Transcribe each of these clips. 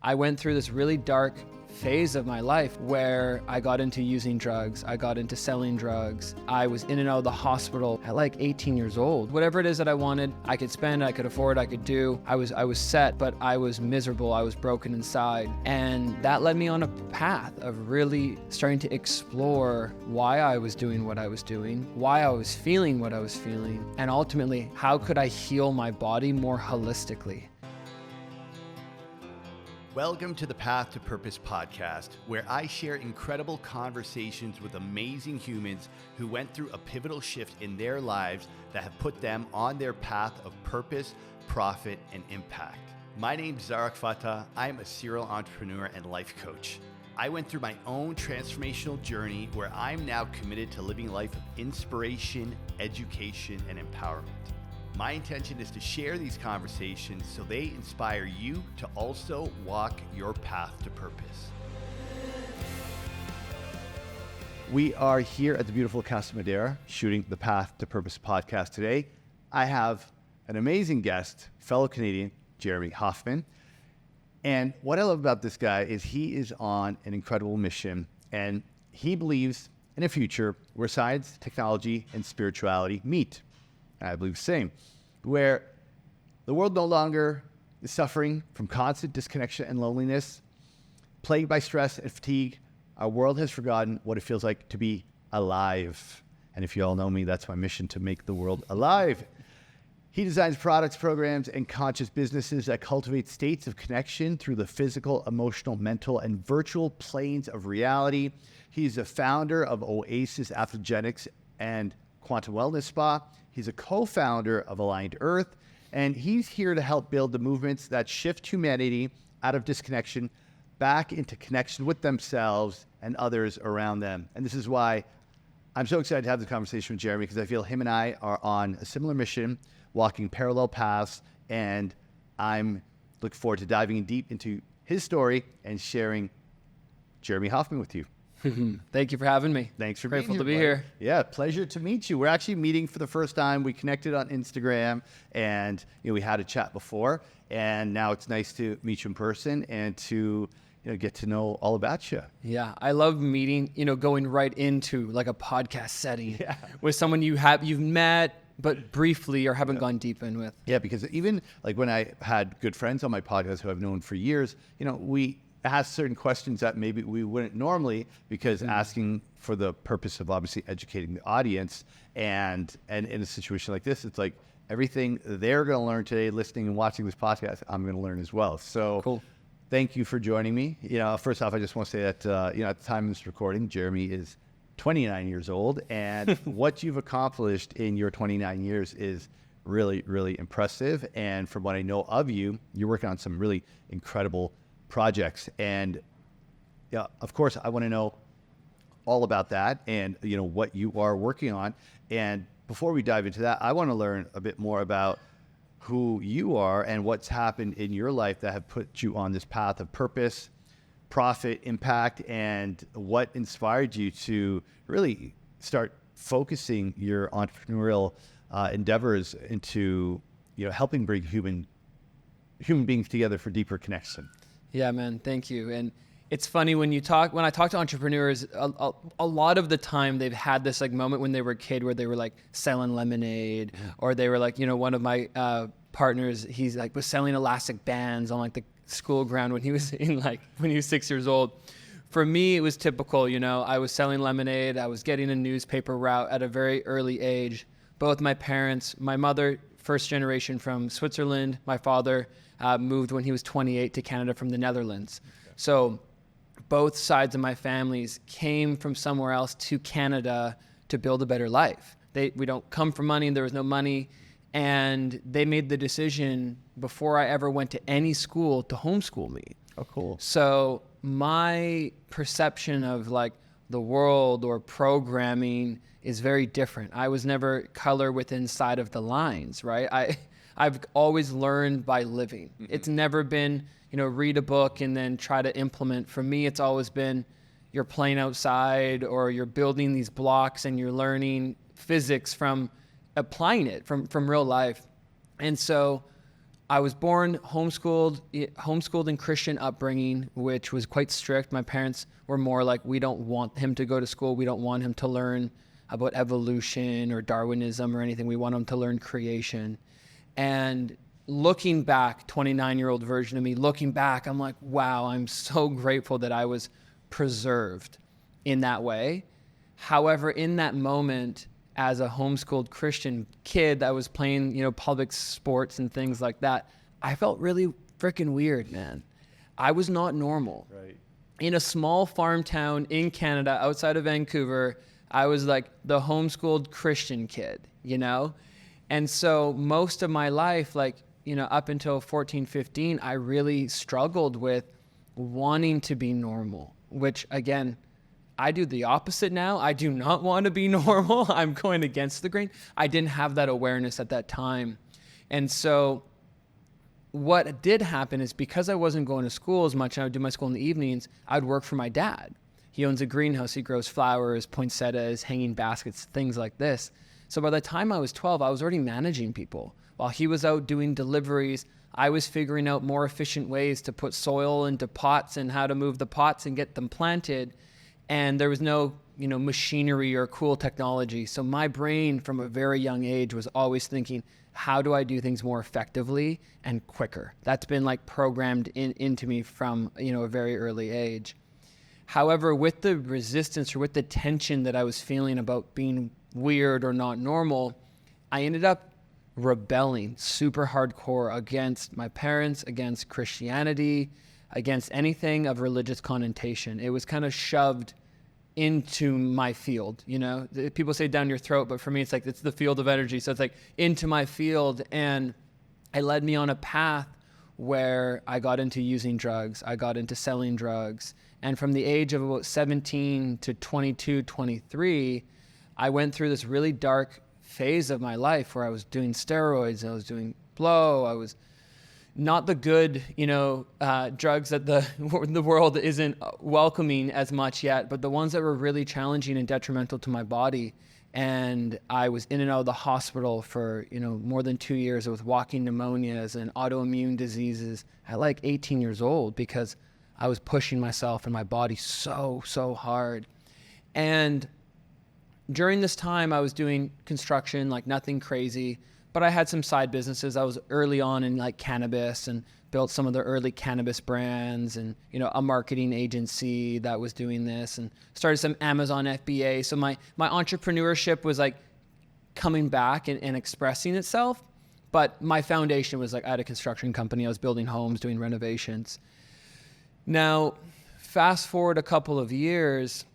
I went through this really dark phase of my life where I got into using drugs. I got into selling drugs. I was in and out of the hospital at like 18 years old. Whatever it is that I wanted, I could spend, I could afford, I could do. I was set, but I was miserable. I was broken inside. And that led me on a path of really starting to explore why I was doing what I was doing, why I was feeling what I was feeling, and ultimately, how could I heal my body more holistically? Welcome to the Path to Purpose podcast, where I share incredible conversations with amazing humans who went through a pivotal shift in their lives that have put them on their path of purpose, profit, and impact. My name's Zarak Fatah. I'm a serial entrepreneur and life coach. I went through my own transformational journey where I'm now committed to living a life of inspiration, education, and empowerment. My intention is to share these conversations so they inspire you to also walk your path to purpose. We are here at the beautiful Casa Madera shooting the Path to Purpose podcast today. I have an amazing guest, fellow Canadian, Jeremy Hoffmann. And what I love about this guy is he is on an incredible mission, and he believes in a future where science, technology, and spirituality meet. I believe the same, where the world no longer is suffering from constant disconnection and loneliness, plagued by stress and fatigue. Our world has forgotten what it feels like to be alive. And if you all know me, that's my mission, to make the world alive. He designs products, programs, and conscious businesses that cultivate states of connection through the physical, emotional, mental, and virtual planes of reality. He's the founder of Oasis, Adaptogens, and Quantum Wellness Spa. He's a co-founder of Aligned Earth, and he's here to help build the movements that shift humanity out of disconnection back into connection with themselves and others around them. And this is why I'm so excited to have this conversation with Jeremy, because I feel him and I are on a similar mission, walking parallel paths, and I'm looking forward to diving in deep into his story and sharing Jeremy Hoffmann with you. Thank you for having me. Thanks for Grateful being to be here. Yeah, pleasure to meet you. We're actually meeting for the first time. We connected on Instagram, and we had a chat before, and now it's nice to meet you in person and to get to know all about you. Yeah, I love meeting, going right into like a podcast setting with someone you've met, but briefly or haven't gone deep in with. Yeah, because even like when I had good friends on my podcast who I've known for years, we ask certain questions that maybe we wouldn't normally, because asking for the purpose of obviously educating the audience, and in a situation like this, it's like everything they're going to learn today, listening and watching this podcast, I'm going to learn as well. So cool. Thank you for joining me. First off, I just want to say that at the time of this recording, Jeremy is 29 years old, and what you've accomplished in your 29 years is really, really impressive. And from what I know of you, you're working on some really incredible projects, and of course I want to know all about that and what you are working on. And before we dive into that, I want to learn a bit more about who you are and what's happened in your life that have put you on this path of purpose, profit, impact, and what inspired you to really start focusing your entrepreneurial endeavors into helping bring human beings together for deeper connection. Yeah, man. Thank you. And it's funny when I talk to entrepreneurs, a lot of the time they've had this like moment when they were a kid where they were like selling lemonade, or they were like, one of my partners, he's like was selling elastic bands on like the school ground when he was 6 years old. For me, it was typical. I was selling lemonade. I was getting a newspaper route at a very early age. Both my parents, my mother, first generation from Switzerland, my father moved when he was 28 to Canada from the Netherlands. Okay. So both sides of my families came from somewhere else to Canada to build a better life. We don't come from money, and there was no money. And they made the decision before I ever went to any school to homeschool me. Oh, cool. So my perception of like the world or programming is very different. I was never color within inside of the lines, right? I've always learned by living. Mm-hmm. It's never been, read a book and then try to implement. For me, it's always been you're playing outside, or you're building these blocks and you're learning physics from applying it from real life. And so I was born homeschooled in Christian upbringing, which was quite strict. My parents were more like, we don't want him to go to school. We don't want him to learn about evolution or Darwinism or anything. We want him to learn creation. And looking back, 29-year-old version of me, looking back, I'm like, wow, I'm so grateful that I was preserved in that way. However, in that moment, as a homeschooled Christian kid that was playing, public sports and things like that, I felt really freaking weird, man. I was not normal. Right. In a small farm town in Canada, outside of Vancouver, I was like the homeschooled Christian kid, And so most of my life, up until 14, 15, I really struggled with wanting to be normal, which again, I do the opposite now. I do not want to be normal. I'm going against the grain. I didn't have that awareness at that time. And so what did happen is because I wasn't going to school as much and I would do my school in the evenings, I'd work for my dad. He owns a greenhouse. He grows flowers, poinsettias, hanging baskets, things like this. So by the time I was 12, I was already managing people. While he was out doing deliveries, I was figuring out more efficient ways to put soil into pots and how to move the pots and get them planted. And there was no, machinery or cool technology. So my brain from a very young age was always thinking, how do I do things more effectively and quicker? That's been programmed into me from, a very early age. However, with the resistance or with the tension that I was feeling about being weird or not normal, I ended up rebelling super hardcore against my parents, against Christianity, against anything of religious connotation. It was kind of shoved into my field, People say down your throat, but for me, it's the field of energy. So it's into my field, and it led me on a path where I got into using drugs. I got into selling drugs. And from the age of about 17 to 22, 23, I went through this really dark phase of my life where I was doing steroids, I was doing blow, I was not the good, drugs that the world isn't welcoming as much yet, but the ones that were really challenging and detrimental to my body. And I was in and out of the hospital for, more than 2 years with walking pneumonias and autoimmune diseases at 18 years old because I was pushing myself and my body so hard. And during this time, I was doing construction, nothing crazy, but I had some side businesses. I was early on in cannabis and built some of the early cannabis brands and, a marketing agency that was doing this and started some Amazon FBA. So my entrepreneurship was coming back and expressing itself. But my foundation was I had a construction company. I was building homes, doing renovations. Now, fast forward a couple of years,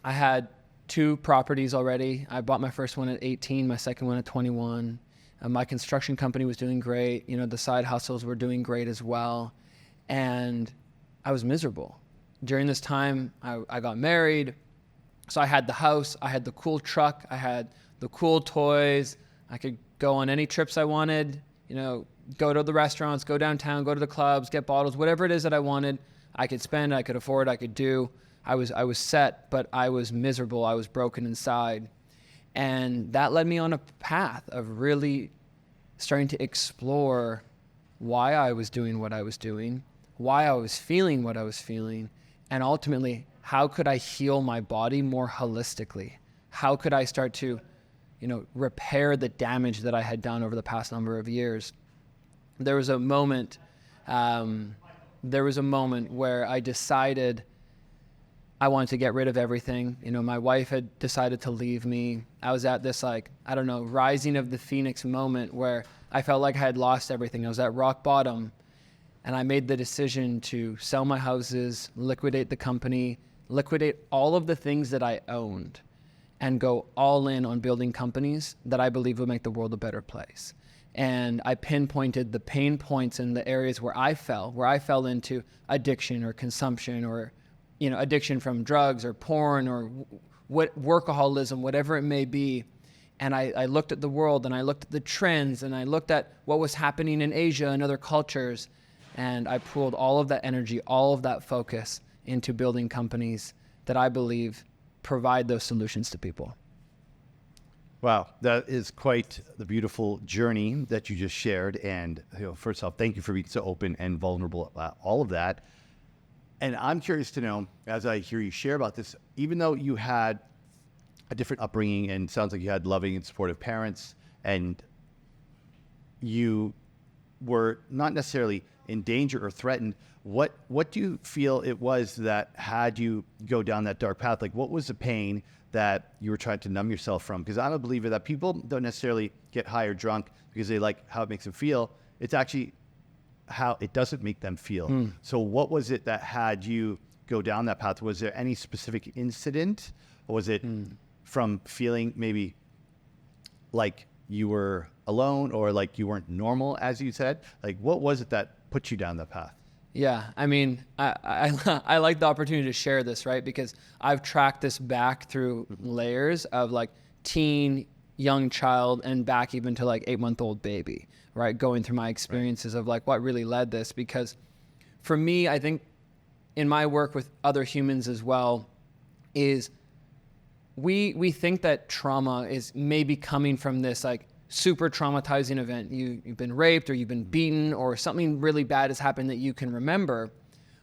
I had 2 properties already. I bought my first one at 18, my second one at 21. My construction company was doing great. The side hustles were doing great as well. And I was miserable. During this time, I got married. So I had the house, I had the cool truck, I had the cool toys. I could go on any trips I wanted, go to the restaurants, go downtown, go to the clubs, get bottles, whatever it is that I wanted. I could spend, I could afford, I could do. I was set, but I was miserable. I was broken inside. And that led me on a path of really starting to explore why I was doing what I was doing, why I was feeling what I was feeling, and ultimately, how could I heal my body more holistically? How could I start to, repair the damage that I had done over the past number of years? There was a moment where I decided I wanted to get rid of everything. My wife had decided to leave me. I was at this rising of the phoenix moment where I felt like I had lost everything. I was at rock bottom, and I made the decision to sell my houses, liquidate the company, liquidate all of the things that I owned, and go all in on building companies that I believe would make the world a better place. And I pinpointed the pain points in the areas where I fell into addiction or consumption or addiction from drugs or porn or workaholism, whatever it may be. And I looked at the world and I looked at the trends and I looked at what was happening in Asia and other cultures. And I pooled all of that energy, all of that focus into building companies that I believe provide those solutions to people. Wow, that is quite the beautiful journey that you just shared. And first off, thank you for being so open and vulnerable about all of that. And I'm curious to know, as I hear you share about this, even though you had a different upbringing and sounds like you had loving and supportive parents, and you were not necessarily in danger or threatened, what do you feel it was that had you go down that dark path? Like, what was the pain that you were trying to numb yourself from? Because I'm a believer that people don't necessarily get high or drunk because they like how it makes them feel. It's actually how it doesn't make them feel. So what was it that had you go down that path? Was there any specific incident, or was it from feeling maybe like you were alone or like you weren't normal, as you said? Like, what was it that put you down that path? Yeah, I mean, I like the opportunity to share this, right? Because I've tracked this back through layers of like teen, young child, and back even to like 8-month-old baby, right? Going through my experiences of like what really led this. Because for me, I think in my work with other humans as well, is we think that trauma is maybe coming from this like super traumatizing event. You've been raped, or you've been beaten, or something really bad has happened that you can remember.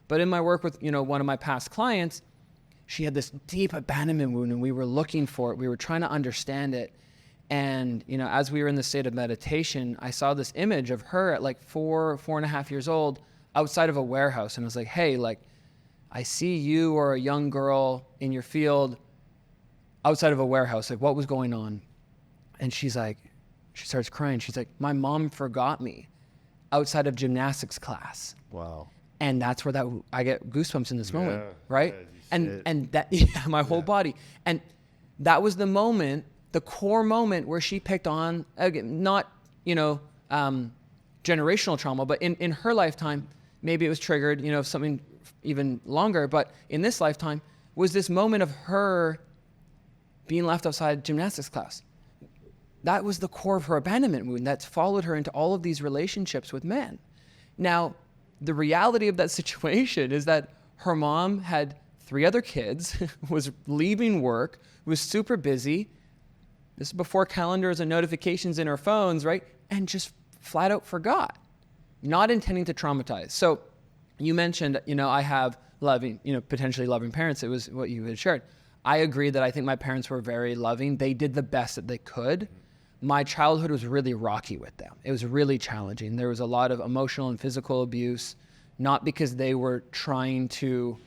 But in my work with, one of my past clients, she had this deep abandonment wound, and we were looking for it. We were trying to understand it. And, as we were in the state of meditation, I saw this image of her at like 4.5 years old outside of a warehouse. And I was like, hey, like, I see you or a young girl in your field outside of a warehouse. Like, what was going on? And she starts crying. She's like, my mom forgot me outside of gymnastics class. Wow. And that's where I get goosebumps in this moment, right? Yeah, and that, my whole body. And that was the moment, the core moment where she picked on, again, not, generational trauma, but in her lifetime, maybe it was triggered, something even longer. But in this lifetime was this moment of her being left outside gymnastics class. That was the core of her abandonment wound that's followed her into all of these relationships with men. Now, the reality of that situation is that her mom had 3 other kids, was leaving work, was super busy. This is before calendars and notifications in her phones, right? And just flat out forgot, not intending to traumatize. So you mentioned, I have loving, potentially loving parents. It was what you had shared. I agree that I think my parents were very loving. They did the best that they could. My childhood was really rocky with them. It was really challenging. There was a lot of emotional and physical abuse, not because they were trying to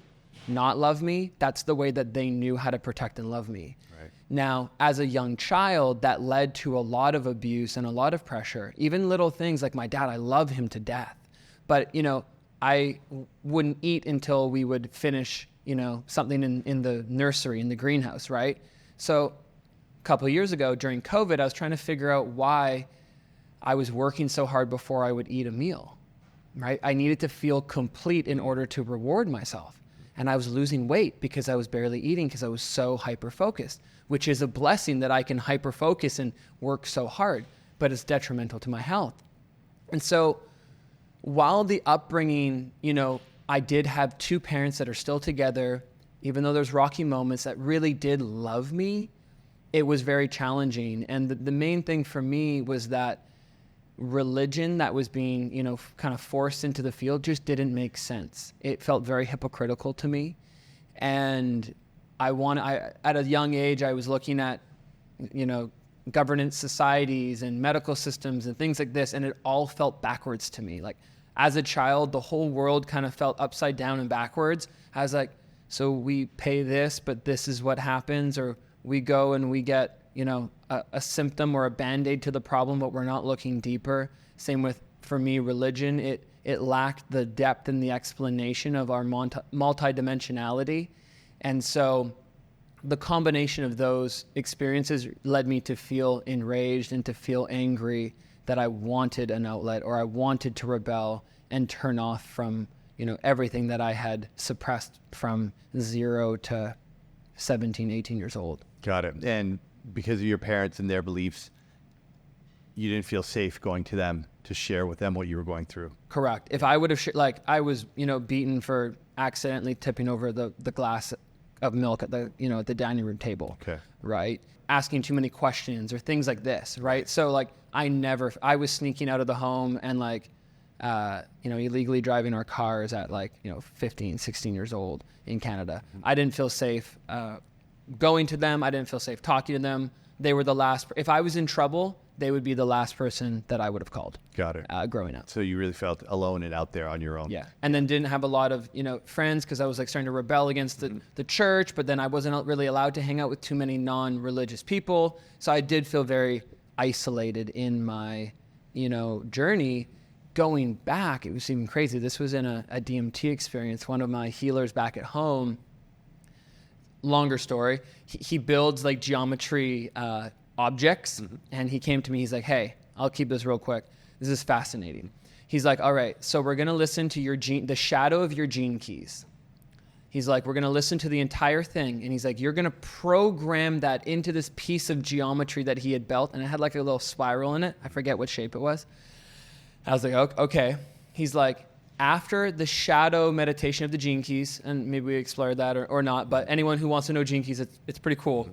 not love me. That's the way that they knew how to protect and love me. Right. Now, as a young child, that led to a lot of abuse and a lot of pressure. Even little things like my dad, I love him to death. But, I wouldn't eat until we would finish, something in the nursery, in the greenhouse, right? So a couple of years ago during COVID, I was trying to figure out why I was working so hard before I would eat a meal, right? I needed to feel complete in order to reward myself. And I was losing weight because I was barely eating because I was so hyper-focused, which is a blessing that I can hyper-focus and work so hard, but it's detrimental to my health. And so while the upbringing, I did have 2 parents that are still together, even though there's rocky moments, that really did love me, it was very challenging. And the main thing for me was that religion that was being, kind of forced into the field just didn't make sense. It felt very hypocritical to me. And at a young age, I was looking at, governance societies and medical systems and things like this, and it all felt backwards to me. Like, as a child, the whole world kind of felt upside down and backwards. I was like, so we pay this, but this is what happens, or we go and we get, a symptom or a Band-Aid to the problem, but we're not looking deeper. Same with, for me, religion. It lacked the depth and the explanation of our multidimensionality. And so the combination of those experiences led me to feel enraged and to feel angry that I wanted an outlet, or I wanted to rebel and turn off from, everything that I had suppressed from 0 to 17, 18 years old. Got it. And because of your parents and their beliefs, you didn't feel safe going to them to share with them what you were going through. Correct. If I would have, I was, beaten for accidentally tipping over the glass of milk at the dining room table. Okay. Right. Asking too many questions or things like this. Right. So like I was sneaking out of the home and like, illegally driving our cars at 15, 16 years old in Canada. I didn't feel safe going to them. I didn't feel safe talking to them. They were the last. If I was in trouble, they would be the last person that I would have called. Got it. Growing up. So you really felt alone and out there on your own. Yeah. And then didn't have a lot of, friends because I was like starting to rebel against the church, but then I wasn't really allowed to hang out with too many non-religious people. So I did feel very isolated in my, journey. Going back, it was even crazy. This was in a DMT experience. One of my healers back at home, longer story, he builds like geometry objects. And he came to me, he's like, hey, I'll keep this real quick. This is fascinating. He's like, all right, so we're going to listen to the shadow of your gene keys. He's like, we're going to listen to the entire thing. And he's like, you're going to program that into this piece of geometry that he had built. And it had like a little spiral in it. I forget what shape it was. I was like, okay. He's like, after the shadow meditation of the gene keys, and maybe we explore that or not, but anyone who wants to know gene keys, it's pretty cool.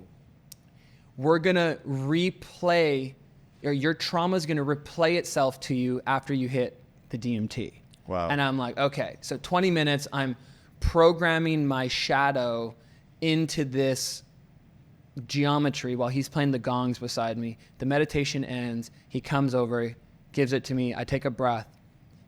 We're going to replay, or your trauma is going to replay itself to you after you hit the DMT. Wow. And I'm like, okay, so 20 minutes, I'm programming my shadow into this geometry while he's playing the gongs beside me. The meditation ends. He comes over, gives it to me. I take a breath.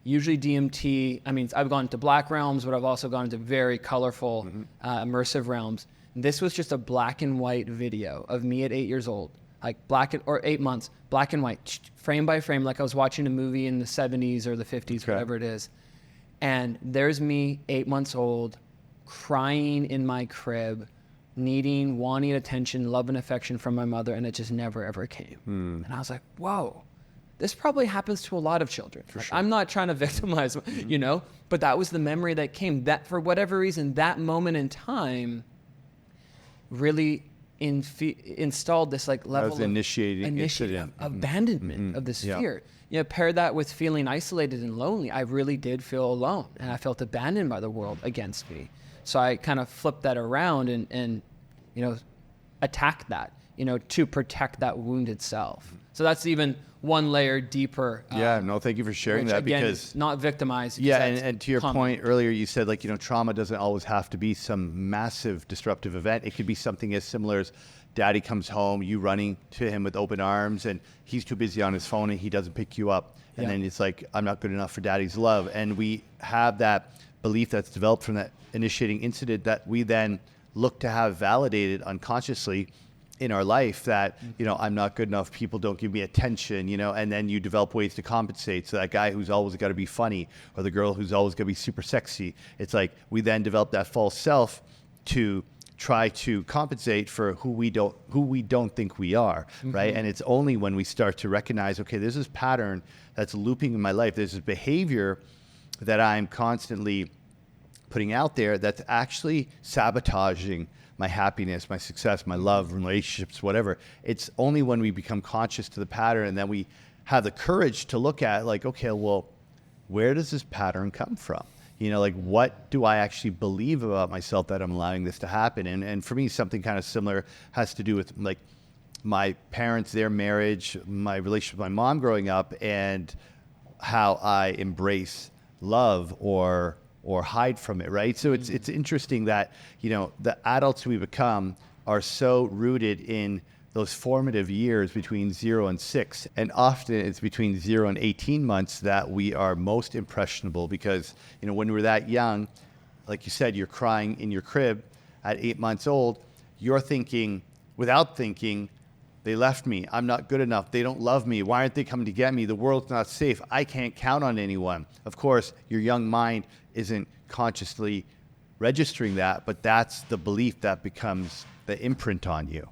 Usually DMT, I've gone into black realms, but I've also gone into very colorful, immersive realms. This was just a black and white video of me at 8 years old, like 8 months, black and white, frame by frame, like I was watching a movie in the 70s or the 50s, whatever it is. And there's me, 8 months old, crying in my crib, wanting attention, love and affection from my mother, and it just never, ever came. And I was like, whoa. This probably happens to a lot of children. Sure. I'm not trying to victimize, but that was the memory that came. That for whatever reason, that moment in time really installed this like level of abandonment of this fear. Pair that with feeling isolated and lonely. I really did feel alone, and I felt abandoned by the world against me. So I kind of flipped that around and attacked that, to protect that wounded self. So that's even one layer deeper. Thank you for sharing that, again, because not victimized. And to your point earlier, you said trauma doesn't always have to be some massive disruptive event. It could be something as similar as daddy comes home, you running to him with open arms, and he's too busy on his phone and he doesn't pick you up. And then it's like, I'm not good enough for daddy's love. And we have that belief that's developed from that initiating incident that we then look to have validated unconsciously in our life, that, I'm not good enough, people don't give me attention, and then you develop ways to compensate. So that guy who's always got to be funny, or the girl who's always got to be super sexy, it's like we then develop that false self to try to compensate for who we don't think we are, right? And it's only when we start to recognize, okay, there's this pattern that's looping in my life, there's this behavior that I'm constantly putting out there that's actually sabotaging my happiness, my success, my love, relationships, whatever. It's only when we become conscious to the pattern and then we have the courage to look at like, okay, well, where does this pattern come from? What do I actually believe about myself that I'm allowing this to happen? And for me, something kind of similar has to do with like my parents, their marriage, my relationship with my mom growing up, and how I embrace love or hide from it, right? So it's interesting that, the adults we become are so rooted in those formative years between 0 and 6. And often it's between 0 and 18 months that we are most impressionable, because, when we're that young, like you said, you're crying in your crib at 8 months old, you're thinking, without thinking, they left me, I'm not good enough, they don't love me, why aren't they coming to get me, the world's not safe, I can't count on anyone. Of course, your young mind isn't consciously registering that, but that's the belief that becomes the imprint on you.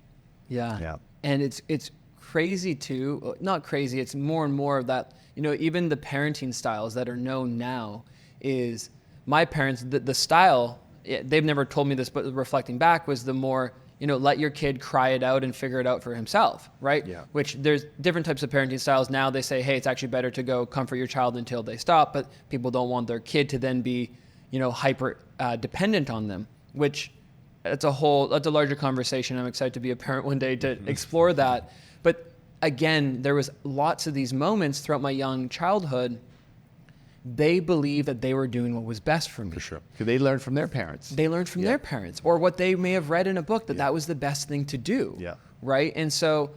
Yeah. And it's crazy too, not crazy, it's more and more of that, even the parenting styles that are known now is my parents, the style, they've never told me this, but reflecting back was the more, let your kid cry it out and figure it out for himself, right? Yeah. Which there's different types of parenting styles. Now they say, hey, it's actually better to go comfort your child until they stop, but people don't want their kid to then be, hyper dependent on them, which that's a larger conversation. I'm excited to be a parent one day to explore that. But again, there was lots of these moments throughout my young childhood. They believed that they were doing what was best for me. For sure. Because they learned from their parents. They learned from their parents, or what they may have read in a book that was the best thing to do. Yeah. Right. And so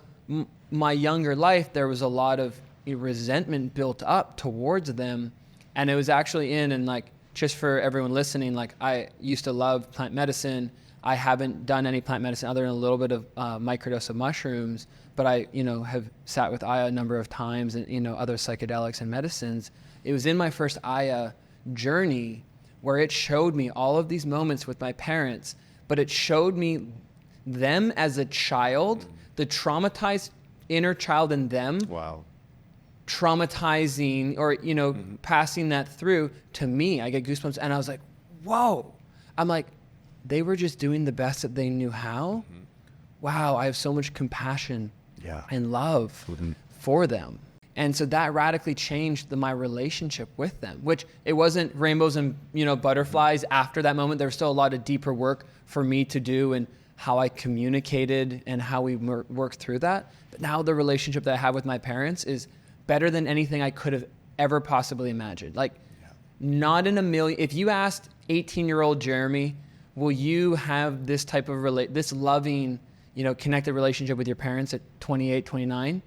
my younger life, there was a lot of resentment built up towards them. And it was actually and like, just for everyone listening, like I used to love plant medicine. I haven't done any plant medicine other than a little bit of microdose of mushrooms, but I, have sat with Aya a number of times and, other psychedelics and medicines. It was in my first Aya journey where it showed me all of these moments with my parents, but it showed me them as a child, the traumatized inner child in them. Wow. Traumatizing or, passing that through to me. I get goosebumps and I was like, whoa. I'm like, they were just doing the best that they knew how. Wow, I have so much compassion and love for them. And so that radically changed my relationship with them, which it wasn't rainbows and, butterflies after that moment. There was still a lot of deeper work for me to do and how I communicated and how we worked through that. But now the relationship that I have with my parents is better than anything I could have ever possibly imagined. Like not in a million. If you asked 18-year-old Jeremy, will you have this type of this loving, connected relationship with your parents at 28, 29?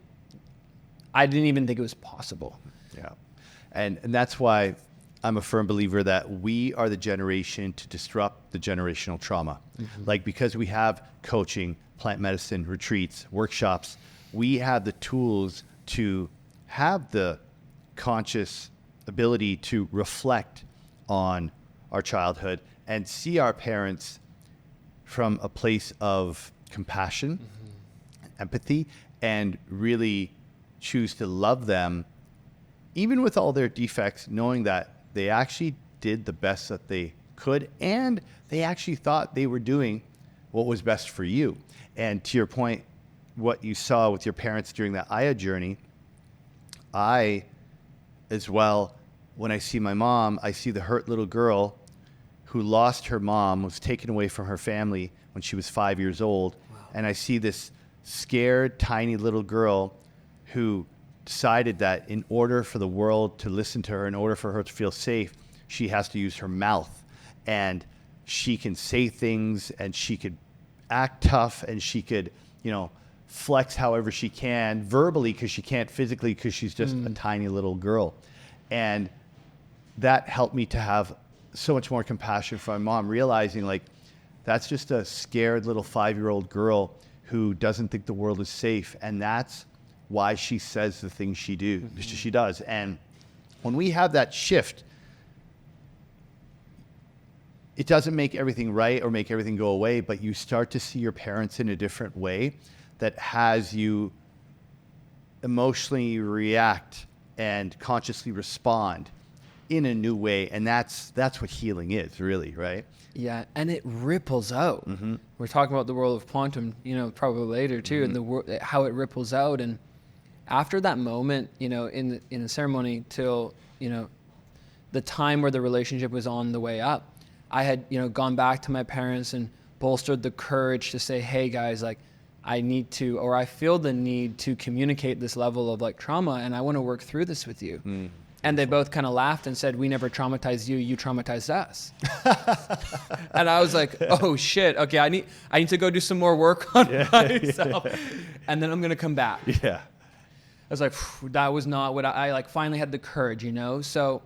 I didn't even think it was possible. Yeah. And that's why I'm a firm believer that we are the generation to disrupt the generational trauma. Like, because we have coaching, plant medicine, retreats, workshops, we have the tools to have the conscious ability to reflect on our childhood and see our parents from a place of compassion, empathy, and really choose to love them, even with all their defects, knowing that they actually did the best that they could, and they actually thought they were doing what was best for you. And to your point, what you saw with your parents during that Aya journey, I, as well, when I see my mom, I see the hurt little girl who lost her mom, was taken away from her family when she was 5 years old. Wow. And I see this scared, tiny little girl who decided that in order for the world to listen to her, in order for her to feel safe, she has to use her mouth. And she can say things and she could act tough and she could, flex however she can verbally because she can't physically because she's just a tiny little girl. And that helped me to have so much more compassion for my mom, realizing like that's just a scared little 5-year-old girl who doesn't think the world is safe. And that's why she says the things she does. And when we have that shift, it doesn't make everything right or make everything go away, but you start to see your parents in a different way that has you emotionally react and consciously respond in a new way. And that's what healing is, really, right? Yeah, and it ripples out. We're talking about the world of quantum, probably later too, and how it ripples out. And after that moment, in the ceremony till, the time where the relationship was on the way up, I had, gone back to my parents and bolstered the courage to say, hey guys, like I feel the need to communicate this level of like trauma and I want to work through this with you. And they both kind of laughed and said, we never traumatized you, you traumatized us. And I was like, oh shit, okay, I need to go do some more work on myself. And then I'm going to come back. Yeah. I was like, that was not what I like finally had the courage, So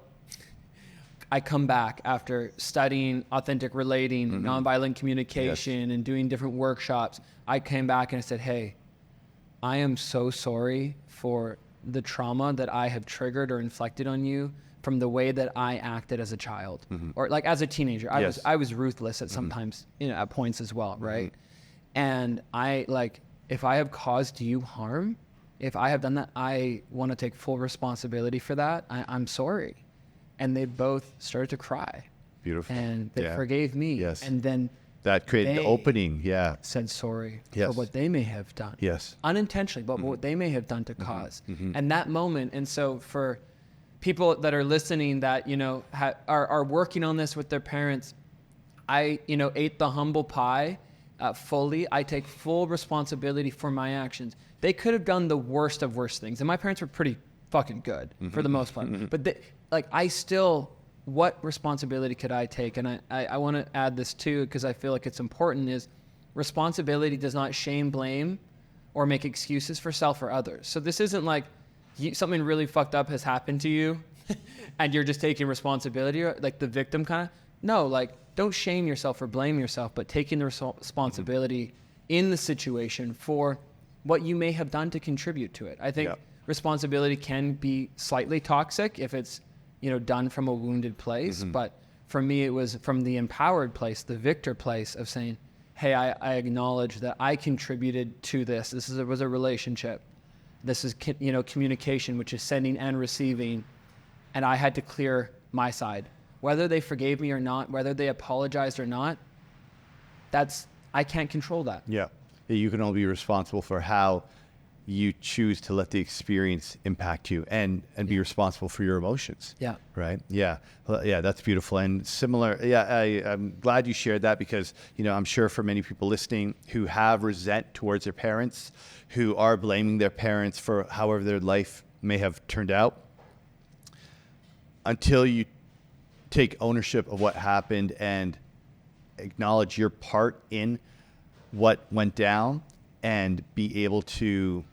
I come back after studying authentic relating, nonviolent communication, and doing different workshops. I came back and I said, hey, I am so sorry for the trauma that I have triggered or inflicted on you from the way that I acted as a child or like as a teenager. I was ruthless at sometimes, at points as well. Right. And if I have caused you harm, if I have done that, I want to take full responsibility for that. I'm sorry. And they both started to cry. Beautiful. And they forgave me. Yes. And then that created the opening. Yeah. Said sorry for what they may have done. Yes. Unintentionally, but what they may have done to cause. And that moment. And so for people that are listening that, are working on this with their parents, I ate the humble pie fully. I take full responsibility for my actions. They could have done the worst of worst things, and my parents were pretty fucking good for the most part. But what responsibility could I take? And I want to add this too, because I feel like it's important, is responsibility does not shame, blame, or make excuses for self or others. So this isn't like something really fucked up has happened to you and you're just taking responsibility, like the victim kind of. No, like, don't shame yourself or blame yourself, but taking the responsibility in the situation for what you may have done to contribute to it. I think responsibility can be slightly toxic if it's, done from a wounded place. But for me, it was from the empowered place, the victor place of saying, hey, I acknowledge that I contributed to this. This was a relationship. This is, communication, which is sending and receiving. And I had to clear my side. Whether they forgave me or not, whether they apologized or not, I can't control that. Yeah. You can only be responsible for how you choose to let the experience impact you and be responsible for your emotions. Yeah. Right. Yeah. Well, yeah, that's beautiful. And similar. Yeah. I'm glad you shared that because, I'm sure for many people listening who have resent towards their parents, who are blaming their parents for however their life may have turned out, until you take ownership of what happened and acknowledge your part in what went down and be able to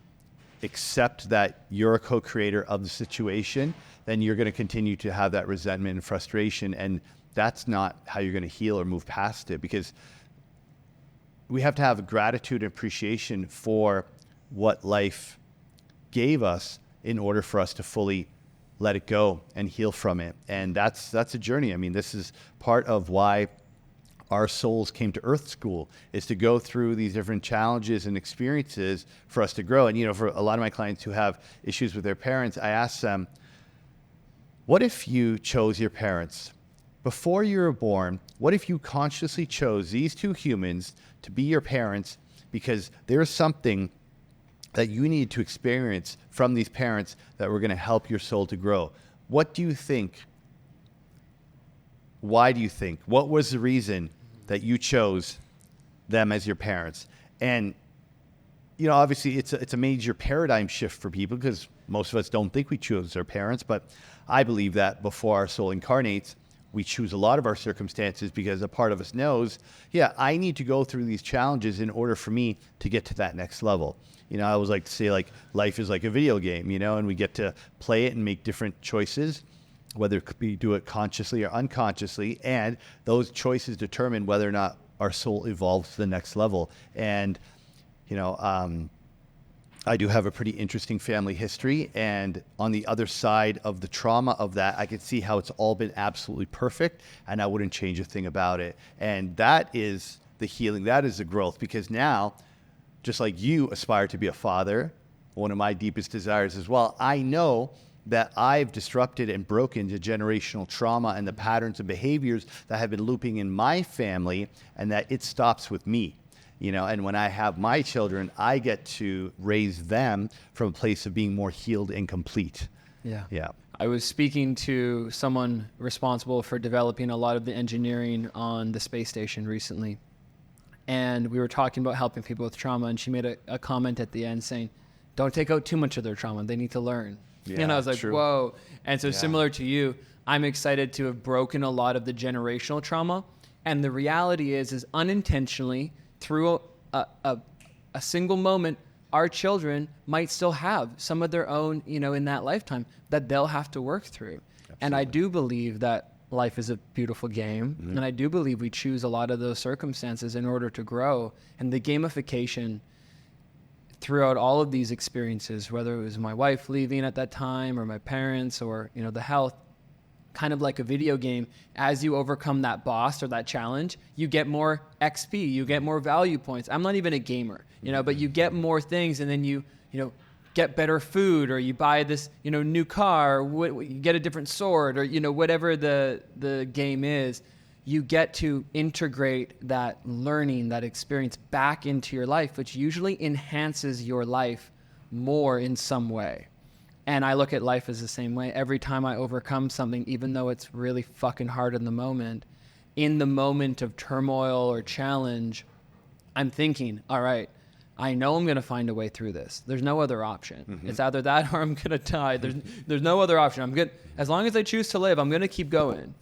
accept that you're a co-creator of the situation, then you're going to continue to have that resentment and frustration. And that's not how you're going to heal or move past it, because we have to have gratitude and appreciation for what life gave us in order for us to fully let it go and heal from it. And that's a journey. I mean, this is part of why our souls came to Earth School, is to go through these different challenges and experiences for us to grow. And, for a lot of my clients who have issues with their parents, I ask them, what if you chose your parents? Before you were born, what if you consciously chose these two humans to be your parents because there's something that you need to experience from these parents that were going to help your soul to grow? What do you think? Why do you think? What was the reason that you chose them as your parents? And, obviously it's a major paradigm shift for people because most of us don't think we chose our parents, but I believe that before our soul incarnates, we choose a lot of our circumstances because a part of us knows, I need to go through these challenges in order for me to get to that next level. I always like to say, like, life is like a video game, and we get to play it and make different choices, whether we do it consciously or unconsciously. And those choices determine whether or not our soul evolves to the next level. And, I do have a pretty interesting family history. And on the other side of the trauma of that, I can see how it's all been absolutely perfect. And I wouldn't change a thing about it. And that is the healing. That is the growth. Because now, just like you aspire to be a father, one of my deepest desires as well, I know that I've disrupted and broken the generational trauma and the patterns and behaviors that have been looping in my family, and that it stops with me. And when I have my children, I get to raise them from a place of being more healed and complete. Yeah. I was speaking to someone responsible for developing a lot of the engineering on the space station recently. And we were talking about helping people with trauma, and she made a comment at the end saying, don't take out too much of their trauma. They need to learn. Yeah, and I was like, true. whoa. And so similar to you, I'm excited to have broken a lot of the generational trauma. And the reality is unintentionally, through a single moment, our children might still have some of their own, in that lifetime that they'll have to work through. Absolutely. And I do believe that life is a beautiful game. And I do believe we choose a lot of those circumstances in order to grow. And the gamification throughout all of these experiences, whether it was my wife leaving at that time or my parents or, the health, kind of like a video game, as you overcome that boss or that challenge, you get more XP, you get more value points. I'm not even a gamer, but you get more things, and then you get better food, or you buy this, new car, or you get a different sword, or, whatever the game is. You get to integrate that learning, that experience back into your life, which usually enhances your life more in some way. And I look at life as the same way. Every time I overcome something, even though it's really fucking hard in the moment, in the moment of turmoil or challenge, I'm thinking, all right, I know I'm going to find a way through this. There's no other option. Mm-hmm. It's either that or I'm going to die. There's no other option. I'm good. As long as I choose to live, I'm going to keep going.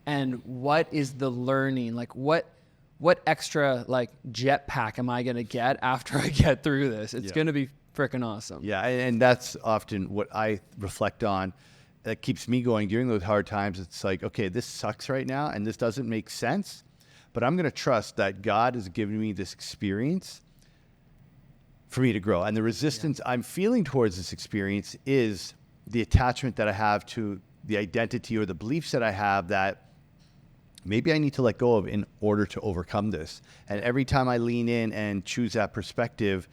And what is the learning? Like what extra like jetpack am I going to get after I get through this? It's going to be freaking awesome. Yeah. And that's often what I reflect on. That keeps me going during those hard times. It's like, okay, this sucks right now and this doesn't make sense, but I'm going to trust that God has given me this experience for me to grow. And the resistance I'm feeling towards this experience is the attachment that I have to the identity or the beliefs that I have that maybe I need to let go of in order to overcome this. And every time I lean in and choose that perspective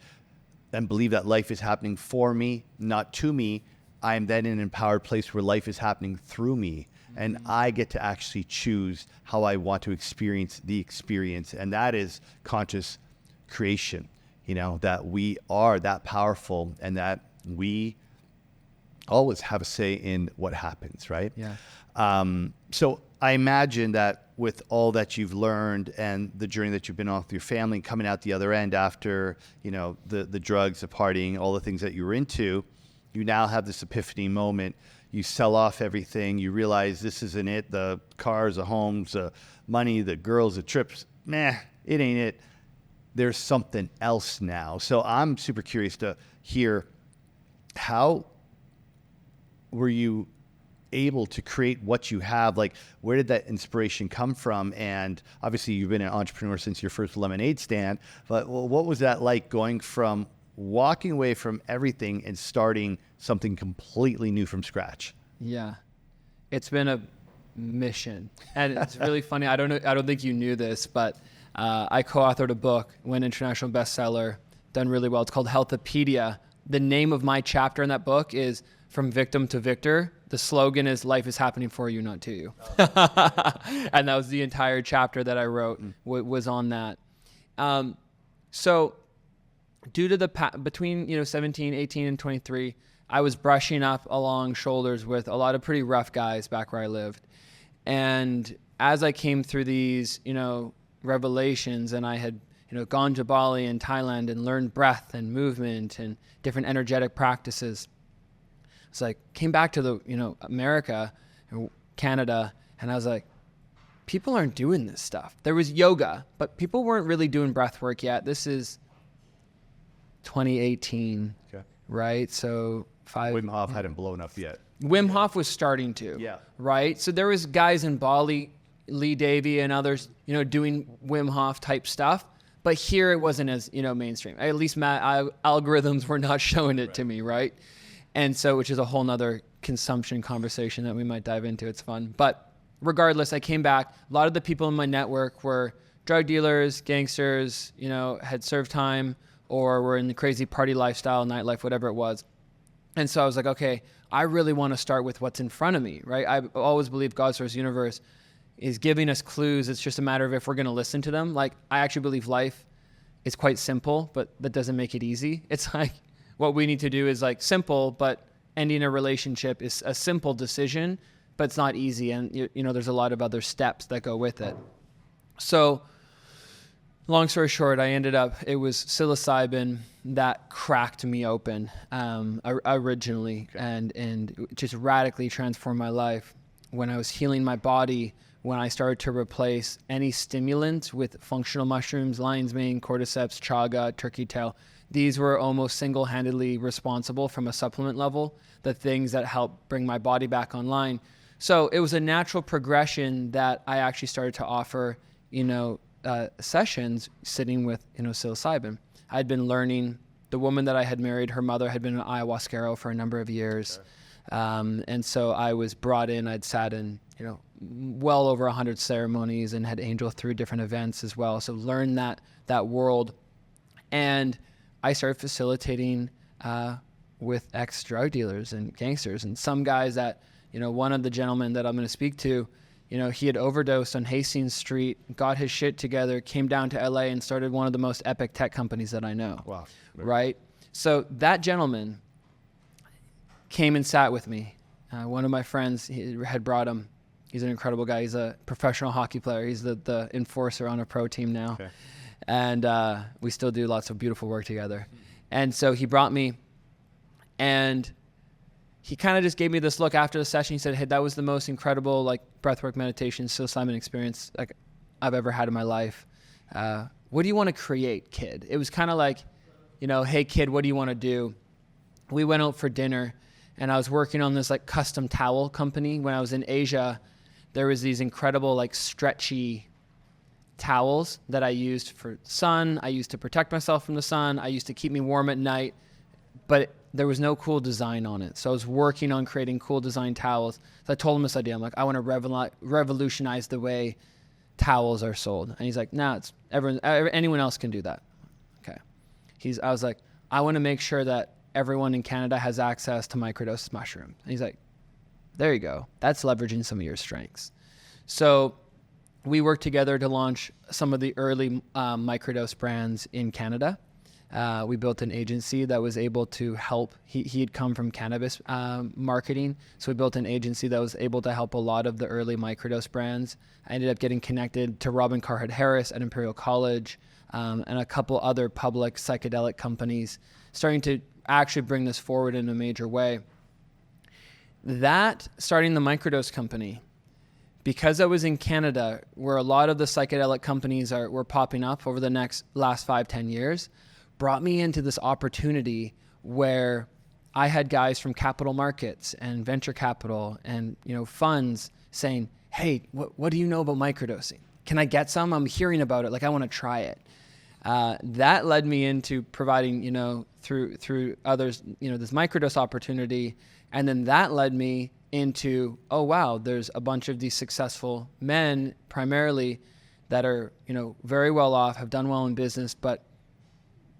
and believe that life is happening for me, not to me, I am then in an empowered place where life is happening through me. And I get to actually choose how I want to experience the experience. And that is conscious creation, that we are that powerful and that we always have a say in what happens, right? Yeah. So I imagine that with all that you've learned and the journey that you've been on with your family, coming out the other end after, the drugs, the partying, all the things that you were into, you now have this epiphany moment. You sell off everything. You realize this isn't it. The cars, the homes, the money, the girls, the trips, it ain't it. There's something else now. So I'm super curious to hear, how were you able to create what you have? Like, where did that inspiration come from? And obviously you've been an entrepreneur since your first lemonade stand, but what was that like, going from walking away from everything and starting something completely new from scratch? Yeah. It's been a mission. And it's really funny. I don't think you knew this, but I co-authored a book, went international bestseller, done really well. It's called Healthopedia. The name of my chapter in that book is From Victim to Victor. The slogan is life is happening for you, not to you. And that was the entire chapter that I wrote was on that. So due to between 17, 18, and 23, I was brushing up along shoulders with a lot of pretty rough guys back where I lived. And as I came through these, revelations, and I had, gone to Bali and Thailand and learned breath and movement and different energetic practices, it's like, came back to the, America, Canada, and I was like, people aren't doing this stuff. There was yoga, but people weren't really doing breath work yet. This is 2018, okay. Right? So Wim Hof hadn't blown up yet. Wim Hof was starting to, right? So there was guys in Bali, Lee Davy and others, doing Wim Hof type stuff. But here it wasn't as, mainstream. At least my algorithms were not showing it to me, right? And so, which is a whole nother consumption conversation that we might dive into. It's fun. But regardless, I came back. A lot of the people in my network were drug dealers, gangsters, had served time, or were in the crazy party lifestyle, nightlife, whatever it was. And so I was like, okay, I really want to start with what's in front of me, right? I always believe God source universe is giving us clues. It's just a matter of if we're going to listen to them. Like, I actually believe life is quite simple, but that doesn't make it easy. It's like, what we need to do is like simple, but ending a relationship is a simple decision, but it's not easy. And there's a lot of other steps that go with it. So long story short, it was psilocybin that cracked me open originally and just radically transformed my life. When I was healing my body, when I started to replace any stimulant with functional mushrooms, lion's mane, cordyceps, chaga, turkey tail, these were almost single-handedly responsible from a supplement level, the things that helped bring my body back online. So it was a natural progression that I actually started to offer, sessions sitting with, psilocybin. I'd been learning. The woman that I had married, her mother had been an ayahuasquero for a number of years. Okay. And so I was brought in. I'd sat in, well over 100 ceremonies and had angel through different events as well. So learned that world. And I started facilitating with ex-drug dealers and gangsters. And some guys that, one of the gentlemen that I'm going to speak to, he had overdosed on Hastings Street, got his shit together, came down to LA and started one of the most epic tech companies that I know. Wow. Right? So that gentleman came and sat with me. One of my friends had brought him. He's an incredible guy. He's a professional hockey player. He's the enforcer on a pro team now. Okay. And we still do lots of beautiful work together. And so he brought me, and he kind of just gave me this look after the session. He said, hey, that was the most incredible like breathwork meditation, psilocybin experience like I've ever had in my life. What do you want to create, kid? It was kind of like, hey, kid, what do you want to do? We went out for dinner, and I was working on this like custom towel company. When I was in Asia, there was these incredible like stretchy towels that I used for sun. I used to protect myself from the sun. I used to keep me warm at night, but there was no cool design on it. So I was working on creating cool design towels. So I told him this idea. I'm like, I want to revolutionize the way towels are sold. And he's like, nah, it's anyone else can do that. Okay. I was like, I want to make sure that everyone in Canada has access to microdose mushrooms. And he's like, there you go. That's leveraging some of your strengths. So we worked together to launch some of the early microdose brands in Canada. We built an agency that was able to help. He had come from cannabis marketing, so we built an agency that was able to help a lot of the early microdose brands. I ended up getting connected to Robin Carhart Harris at Imperial College and a couple other public psychedelic companies, starting to actually bring this forward in a major way. That, starting the microdose company, because I was in Canada, where a lot of the psychedelic companies were popping up over the last 5-10 years, brought me into this opportunity where I had guys from capital markets and venture capital and funds saying, hey, what do you know about microdosing? Can I get some? I'm hearing about it. Like, I want to try it. That led me into providing, through others, this microdose opportunity. And then that led me into, oh, wow, there's a bunch of these successful men primarily that are, very well off, have done well in business, but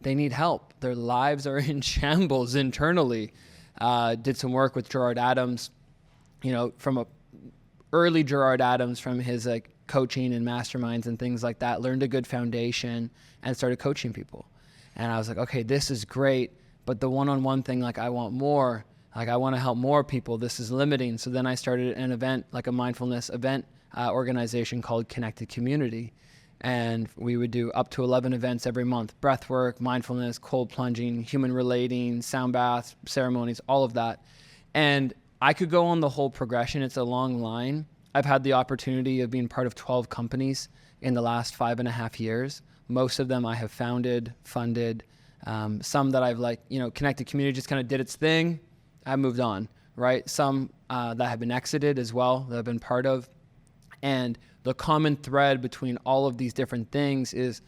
they need help. Their lives are in shambles internally. Did some work with Gerard Adams, from early Gerard Adams, from his like coaching and masterminds and things like that, learned a good foundation and started coaching people. And I was like, okay, this is great, but the one-on-one thing, like I want more. Like I want to help more people. This is limiting. So then I started an event, like a mindfulness event organization called Connected Community. And we would do up to 11 events every month: breathwork, mindfulness, cold plunging, human relating, sound baths, ceremonies, all of that. And I could go on the whole progression. It's a long line. I've had the opportunity of being part of 12 companies in the last 5.5 years. Most of them I have founded, funded. Some that I've Connected Community just kind of did its thing. I moved on, right? Some that have been exited as well, that I've been part of. And the common thread between all of these different things is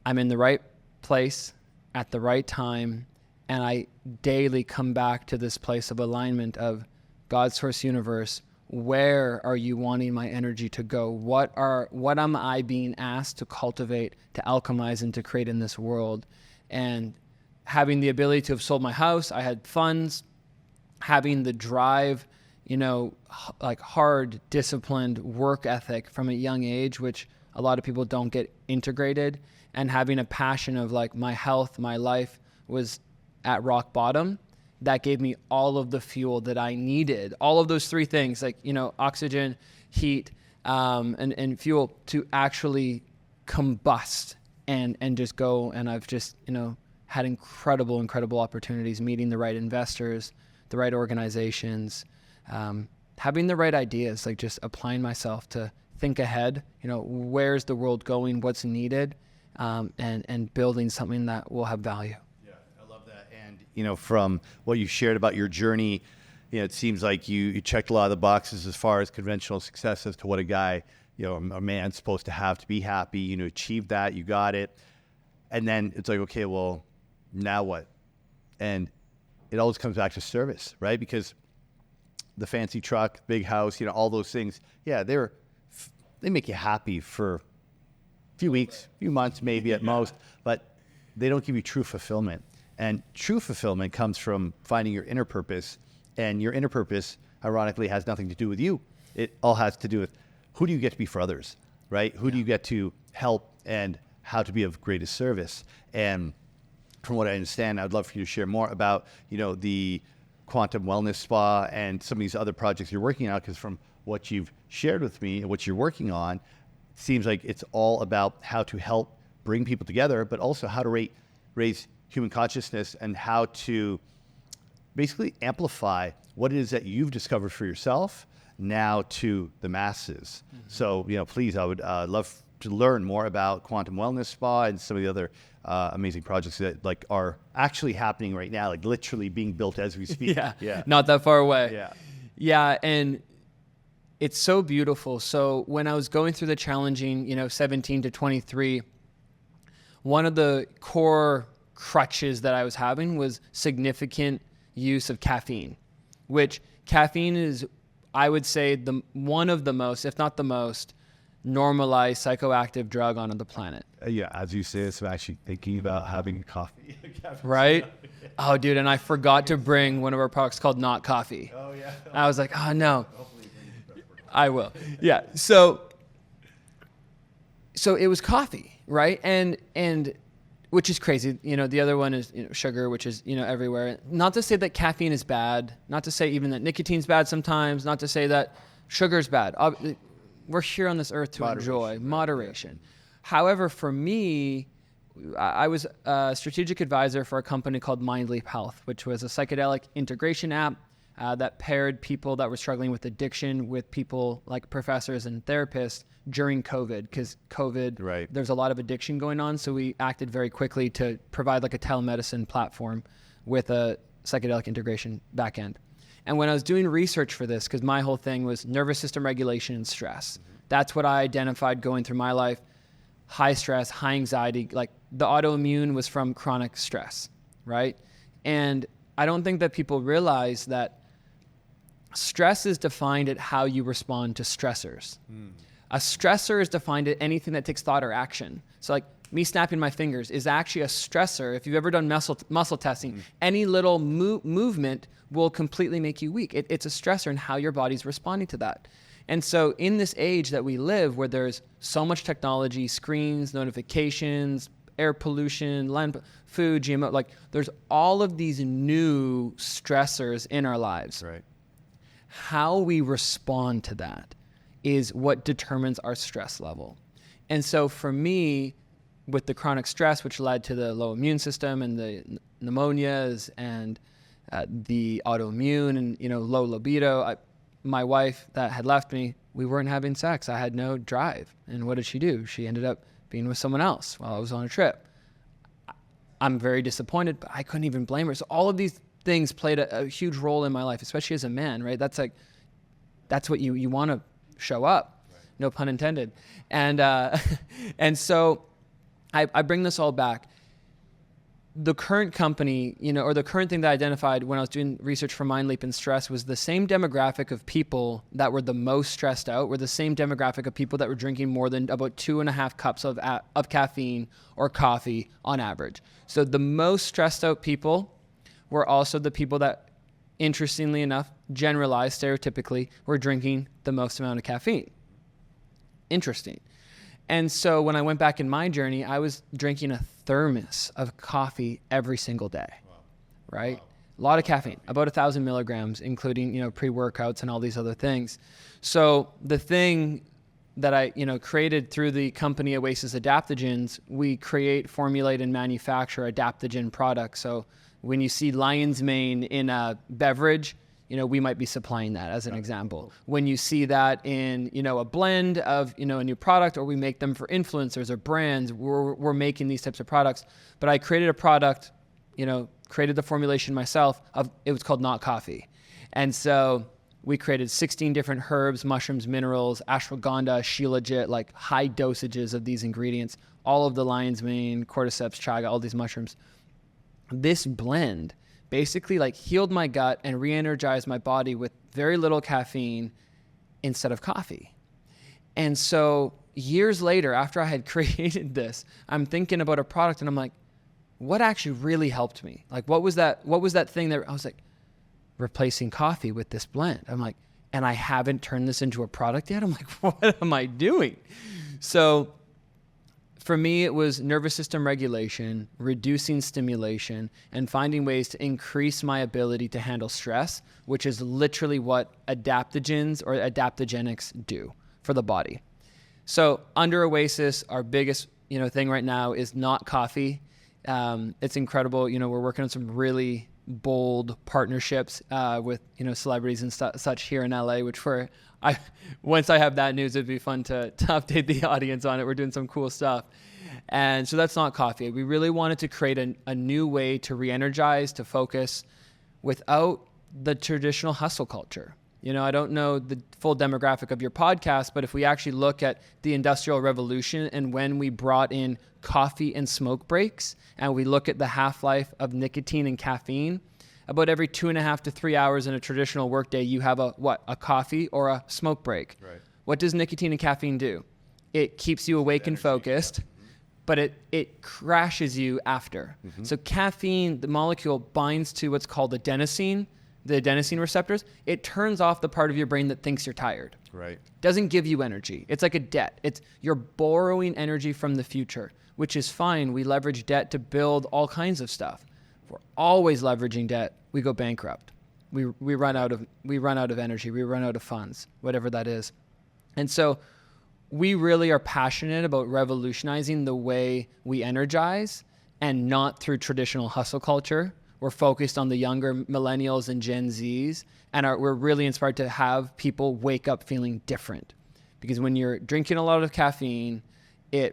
I'm in the right place at the right time, and I daily come back to this place of alignment of God, source, universe. Where are you wanting my energy to go? What am I being asked to cultivate, to alchemize, and to create in this world? And having the ability to have sold my house, I had funds, having the drive, like hard, disciplined work ethic from a young age, which a lot of people don't get integrated, and having a passion of like my health, my life was at rock bottom. That gave me all of the fuel that I needed. All of those three things, like, oxygen, heat, and fuel, to actually combust and just go. And I've just, had incredible opportunities, meeting the right investors, the right organizations, having the right ideas, like just applying myself to think ahead, where's the world going, what's needed, and building something that will have value. Yeah, I love that. And, from what you shared about your journey, it seems like you checked a lot of the boxes as far as conventional success as to what a guy, a man's supposed to have to be happy, achieve that, you got it. And then it's like, okay, well, now what? And it always comes back to service, right? Because the fancy truck, big house, all those things, yeah, they make you happy for a few weeks, few months, maybe at most, but they don't give you true fulfillment. And true fulfillment comes from finding your inner purpose, and your inner purpose, ironically, has nothing to do with you. It all has to do with who do you get to be for others, right? Who do you get to help, and how to be of greatest service. And from what I understand, I'd love for you to share more about, the quantum wellness spa and some of these other projects you're working on, because from what you've shared with me and what you're working on seems like it's all about how to help bring people together, but also how to raise human consciousness and how to basically amplify what it is that you've discovered for yourself now to the masses. Mm-hmm. So, please, I would love to learn more about Quantum Wellness Spa and some of the other amazing projects that are actually happening right now, literally being built as we speak. Yeah. Not that far away. Yeah. Yeah. And it's so beautiful. So when I was going through the challenging, 17 to 23, one of the core crutches that I was having was significant use of caffeine, which caffeine is, I would say, one of the most, if not the most, normalized psychoactive drug on the planet. As you say this, I'm actually thinking about having coffee. Right? Oh, dude, and I forgot to bring one of our products called Not Coffee. Oh, yeah. I was like, oh, no. I will. Yeah. So it was coffee, right? And which is crazy. The other one is sugar, which is everywhere. Not to say that caffeine is bad. Not to say even that nicotine's bad sometimes. Not to say that sugar's bad. We're here on this earth to enjoy moderation. However, for me, I was a strategic advisor for a company called Mindleap Health, which was a psychedelic integration app that paired people that were struggling with addiction with people like professors and therapists during COVID, because COVID, there's a lot of addiction going on. So we acted very quickly to provide a telemedicine platform with a psychedelic integration backend. And when I was doing research for this, because my whole thing was nervous system regulation and stress, that's what I identified going through my life. High stress, high anxiety, the autoimmune was from chronic stress, right? And I don't think that people realize that stress is defined at how you respond to stressors. A stressor is defined at anything that takes thought or action. So me snapping my fingers is actually a stressor. If you've ever done muscle testing, any little movement will completely make you weak. It's a stressor and how your body's responding to that. And so in this age that we live, where there's so much technology, screens, notifications, air pollution, land, food, GMO, there's all of these new stressors in our lives. Right. How we respond to that is what determines our stress level. And so for me, with the chronic stress, which led to the low immune system and the pneumonias and the autoimmune and low libido, my wife that had left me, we weren't having sex. I had no drive. And what did she do? She ended up being with someone else while I was on a trip. I'm very disappointed, but I couldn't even blame her. So all of these things played a huge role in my life, especially as a man, right? That's what you want to show up, right. No pun intended. And so I bring this all back. The current company, or the current thing that I identified when I was doing research for Mindleap and stress was the same demographic of people that were the most stressed out were the same demographic of people that were drinking more than about 2.5 cups of caffeine or coffee on average. So the most stressed out people were also the people that, interestingly enough, generalized stereotypically, were drinking the most amount of caffeine. Interesting. And so when I went back in my journey, I was drinking a thermos of coffee every single day, right? Wow. A lot of caffeine, about 1,000 milligrams, including, pre-workouts and all these other things. So the thing that I, created through the company Oasis Adaptogens, we create, formulate, and manufacture adaptogen products. So when you see lion's mane in a beverage, we might be supplying that as an example. When you see that in, a blend of, a new product, or we make them for influencers or brands, we're making these types of products. But I created a product, created the formulation myself it was called Not Coffee. And so we created 16 different herbs, mushrooms, minerals, ashwagandha, shilajit, high dosages of these ingredients, all of the lion's mane, cordyceps, chaga, all these mushrooms. This blend basically healed my gut and re-energized my body with very little caffeine instead of coffee. And so years later, after I had created this, I'm thinking about a product and I'm like, what actually really helped me? What was that thing that I was replacing coffee with this blend? I'm like, and I haven't turned this into a product yet? I'm like, what am I doing? So For me, it was nervous system regulation, reducing stimulation, and finding ways to increase my ability to handle stress, which is literally what adaptogens or adaptogenics do for the body. So under Oasis, our biggest thing right now is not coffee. It's incredible. We're working on some really bold partnerships with celebrities and such here in LA, which once I have that news, it'd be fun to update the audience on it. We're doing some cool stuff. And so that's not coffee. We really wanted to create a new way to re-energize, to focus without the traditional hustle culture. I don't know the full demographic of your podcast, but if we actually look at the Industrial Revolution and when we brought in coffee and smoke breaks, and we look at the half-life of nicotine and caffeine, about every 2.5 to 3 hours in a traditional workday, you have a coffee or a smoke break. Right. What does nicotine and caffeine do? It keeps you awake and focused, but it crashes you after. Mm-hmm. So caffeine, the molecule, binds to what's called the adenosine receptors. It turns off the part of your brain that thinks you're tired. Right. Doesn't give you energy. It's like a debt. You're borrowing energy from the future, which is fine. We leverage debt to build all kinds of stuff. If we're always leveraging debt, we go bankrupt. We run out of energy. We run out of funds, whatever that is. And so we really are passionate about revolutionizing the way we energize, and not through traditional hustle culture. We're focused on the younger millennials and Gen Zs, and we're really inspired to have people wake up feeling different. Because when you're drinking a lot of caffeine,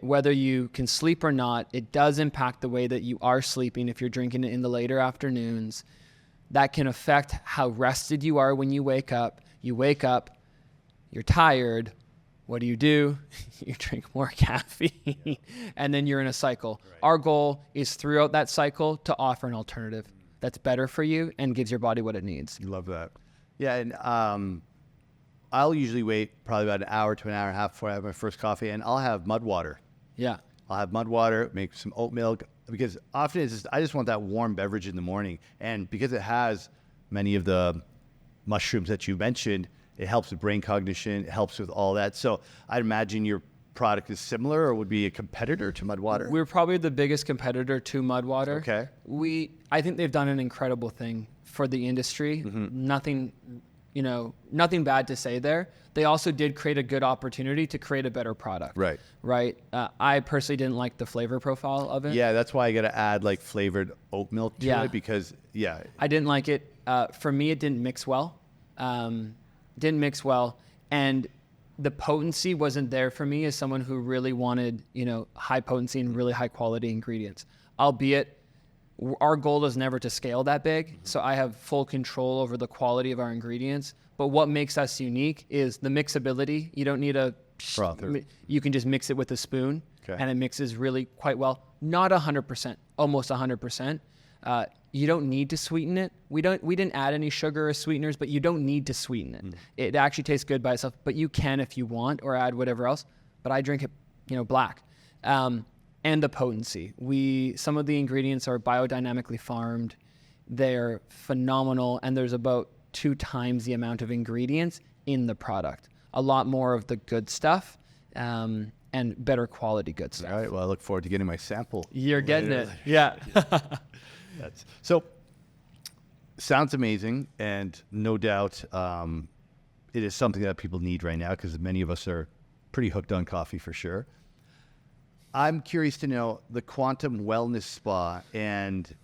whether you can sleep or not, it does impact the way that you are sleeping if you're drinking it in the later afternoons. That can affect how rested you are when you wake up. You wake up, you're tired. What do? You drink more caffeine, and then you're in a cycle. Right. Our goal is throughout that cycle to offer an alternative that's better for you and gives your body what it needs. You love that. Yeah, and I'll usually wait probably about an hour to an hour and a half before I have my first coffee, and I'll have mud water. Yeah. I'll have mud water, make some oat milk, because often I just want that warm beverage in the morning. And because it has many of the mushrooms that you mentioned, it helps with brain cognition, it helps with all that. So I'd imagine your product is similar or would be a competitor to mud water. We're probably the biggest competitor to mud water. Okay. I think they've done an incredible thing for the industry. Mm-hmm. Nothing bad to say there. They also did create a good opportunity to create a better product. Right. Right. I personally didn't like the flavor profile of it. Yeah, that's why I got to add like flavored oat milk to it, because I didn't like it. For me, it didn't mix well. And the potency wasn't there for me as someone who really wanted, high potency and really high quality ingredients. Albeit, our goal is never to scale that big, so I have full control over the quality of our ingredients. But what makes us unique is the mixability. You don't need you can just mix it with a spoon, and it mixes really quite well. Not 100%, almost 100%. You don't need to sweeten it. We didn't add any sugar or sweeteners, but you don't need to sweeten it. It actually tastes good by itself, but you can if you want, or add whatever else. But I drink it, black. And the potency. Some of the ingredients are biodynamically farmed. They're phenomenal, and there's about 2 times the amount of ingredients in the product. A lot more of the good stuff, and better quality good stuff. All right. Well, I look forward to getting my sample. You're getting it. Yeah. So sounds amazing, and no doubt it is something that people need right now, because many of us are pretty hooked on coffee for sure. I'm curious to know the Quantum Wellness Spa, and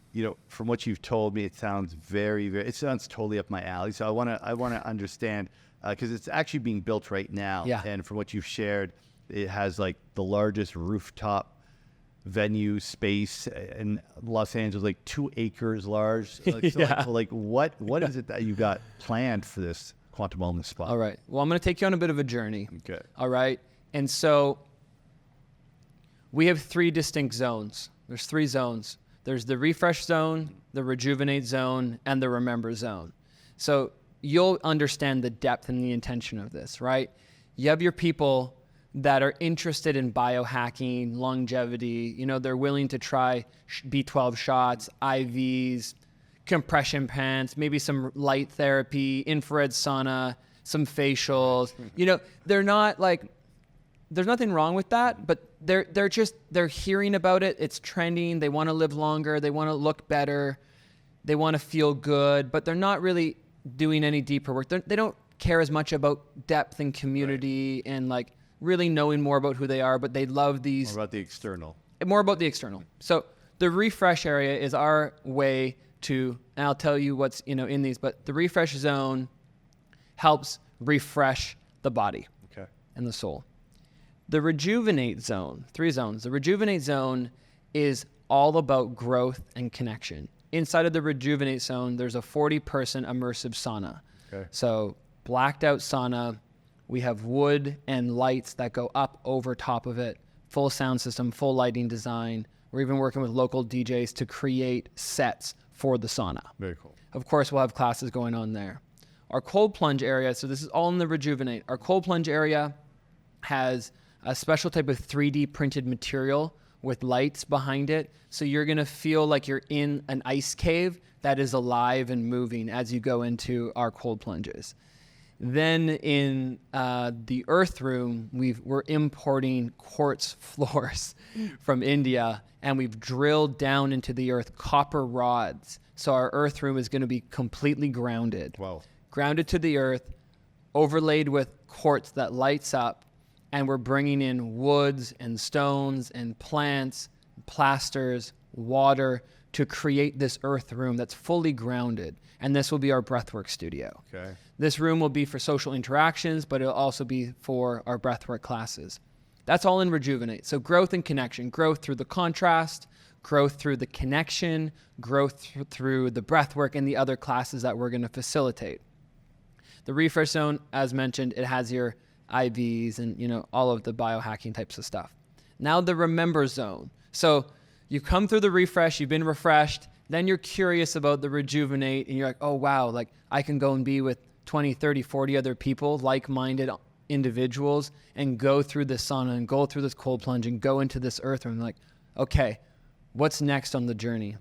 from what you've told me, it sounds it sounds totally up my alley. So I want to understand, because it's actually being built right now. Yeah. And from what you've shared, it has like the largest rooftop venue space in Los Angeles, like 2 acres large. What is it that you got planned for this Quantum Wellness Spa? All right. Well, I'm going to take you on a bit of a journey. Okay. All right. And so we have 3 distinct zones. There's 3 zones. There's the refresh zone, the rejuvenate zone, and the remember zone. So you'll understand the depth and the intention of this, right? You have your people that are interested in biohacking, longevity. They're willing to try B12 shots, IVs, compression pants, maybe some light therapy, infrared sauna, some facials. They're not like, there's nothing wrong with that, but they're hearing about it. It's trending. They want to live longer. They want to look better. They want to feel good, but they're not really doing any deeper work. They don't care as much about depth and community and like really knowing more about who they are, but they love these. More about the external. More about the external. So the refresh area is our way to, and I'll tell you what's, in these, but the refresh zone helps refresh the body and the soul. The rejuvenate zone, 3 zones. The rejuvenate zone is all about growth and connection. Inside of the rejuvenate zone, there's a 40-person immersive sauna. Okay. So blacked out sauna. We have wood and lights that go up over top of it. Full sound system, full lighting design. We're even working with local DJs to create sets for the sauna. Very cool. Of course, we'll have classes going on there. Our cold plunge area, so this is all in the rejuvenate. Our cold plunge area has a special type of 3D printed material with lights behind it. So you're going to feel like you're in an ice cave that is alive and moving as you go into our cold plunges. Then in the earth room, we're importing quartz floors from India, and we've drilled down into the earth copper rods. So our earth room is going to be completely grounded. Wow. Grounded to the earth, overlaid with quartz that lights up, and we're bringing in woods and stones and plants, plasters, water to create this earth room that's fully grounded. And this will be our breathwork studio. Okay. This room will be for social interactions, but it'll also be for our breathwork classes. That's all in Rejuvenate. So growth and connection, growth through the contrast, growth through the connection, growth through the breathwork and the other classes that we're going to facilitate. The refresh zone, as mentioned, it has your IVs and all of the biohacking types of stuff. Now the remember zone. So you come through the refresh, you've been refreshed, then you're curious about the rejuvenate and you're like, oh wow, like I can go and be with 20, 30, 40 other people, like-minded individuals, and go through this sauna and go through this cold plunge and go into this earth room. Like, okay, what's next on the journey?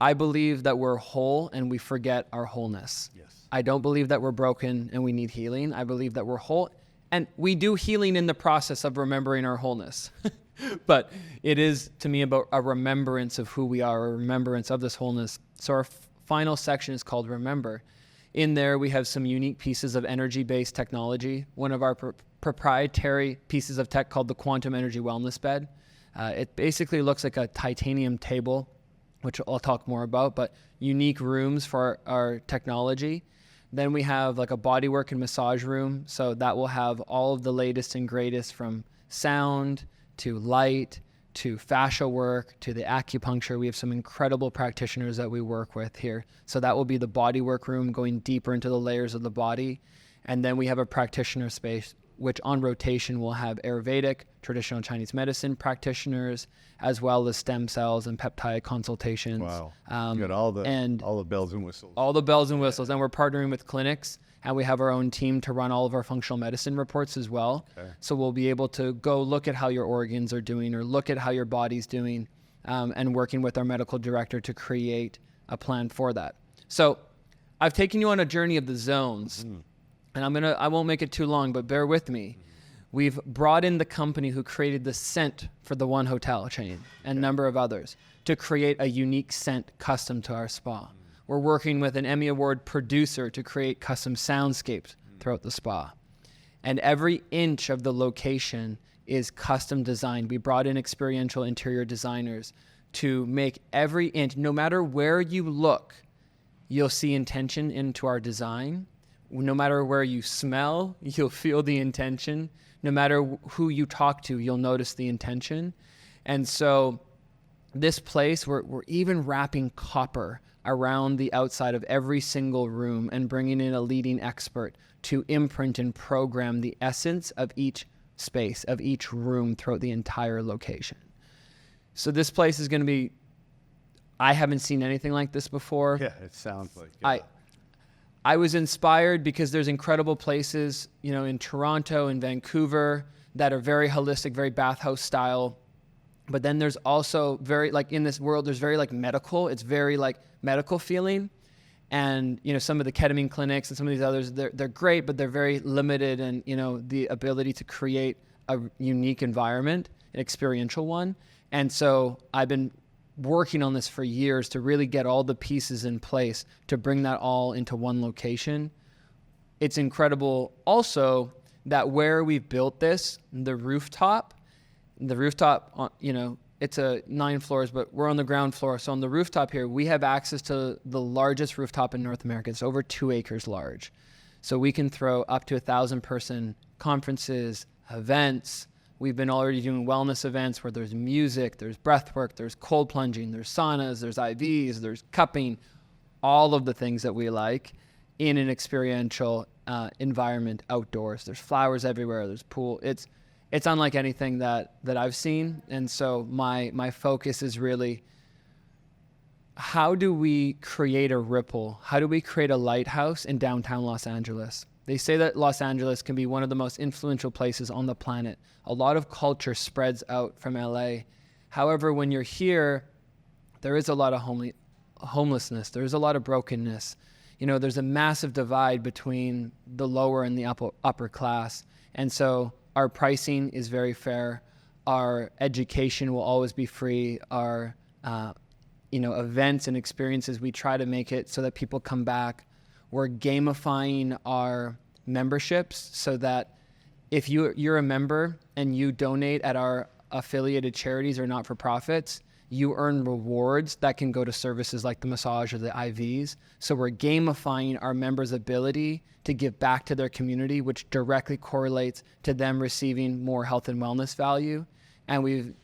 I believe that we're whole and we forget our wholeness. Yes. I don't believe that we're broken and we need healing. I believe that we're whole, and we do healing in the process of remembering our wholeness. But it is, to me, about a remembrance of who we are, a remembrance of this wholeness. So our final section is called Remember. In there, we have some unique pieces of energy-based technology. One of our proprietary pieces of tech called the Quantum Energy Wellness Bed. It basically looks like a titanium table, which I'll talk more about, but unique rooms for our technology. Then we have like a bodywork and massage room. So that will have all of the latest and greatest, from sound to light to fascia work to the acupuncture. We have some incredible practitioners that we work with here. So that will be the bodywork room, going deeper into the layers of the body. And then we have a practitioner space, which on rotation will have Ayurvedic, traditional Chinese medicine practitioners, as well as stem cells and peptide consultations. Wow. You got all the bells and whistles. All the bells and whistles. And we're partnering with clinics, and we have our own team to run all of our functional medicine reports as well. Okay. So we'll be able to go look at how your organs are doing or look at how your body's doing, and working with our medical director to create a plan for that. So I've taken you on a journey of the zones. And I won't make it too long, but bear with me. We've brought in the company who created the scent for the One Hotel chain and a number of others to create a unique scent custom to our spa. We're working with an Emmy Award producer to create custom soundscapes throughout the spa. And every inch of the location is custom designed. We brought in experiential interior designers to make every inch, no matter where you look, you'll see intention into our design. No matter where you smell, you'll feel the intention. No matter who you talk to, you'll notice the intention. And so this place, we're even wrapping copper around the outside of every single room and bringing in a leading expert to imprint and program the essence of each space, of each room throughout the entire location. So this place is going to be, I haven't seen anything like this before. Yeah, it sounds like. I was inspired because there's incredible places, in Toronto and Vancouver that are very holistic, very bathhouse style. But then there's also in this world, there's very medical. It's very medical feeling. And, some of the ketamine clinics and some of these others, they're great, but they're very limited. And, the ability to create a unique environment an experiential one. And so I've been working on this for years to really get all the pieces in place to bring that all into one location. It's incredible also that where we've built this, the rooftop, it's a 9 floors, but we're on the ground floor. So on the rooftop here, we have access to the largest rooftop in North America. It's over 2 acres large. So we can throw up to 1,000-person conferences, events. We've been already doing wellness events where there's music, there's breathwork, there's cold plunging, there's saunas, there's IVs, there's cupping, all of the things that we like in an experiential environment outdoors. There's flowers everywhere, there's pool. It's unlike anything that I've seen. And so my focus is really, how do we create a ripple? How do we create a lighthouse in downtown Los Angeles? They say that Los Angeles can be one of the most influential places on the planet. A lot of culture spreads out from LA. However, when you're here, there is a lot of homelessness. There's a lot of brokenness. There's a massive divide between the lower and the upper class. And so our pricing is very fair. Our education will always be free. Our events and experiences, we try to make it so that people come back. We're gamifying our memberships so that if you're a member and you donate at our affiliated charities or not-for-profits, you earn rewards that can go to services like the massage or the IVs. So we're gamifying our members' ability to give back to their community, which directly correlates to them receiving more health and wellness value. And we've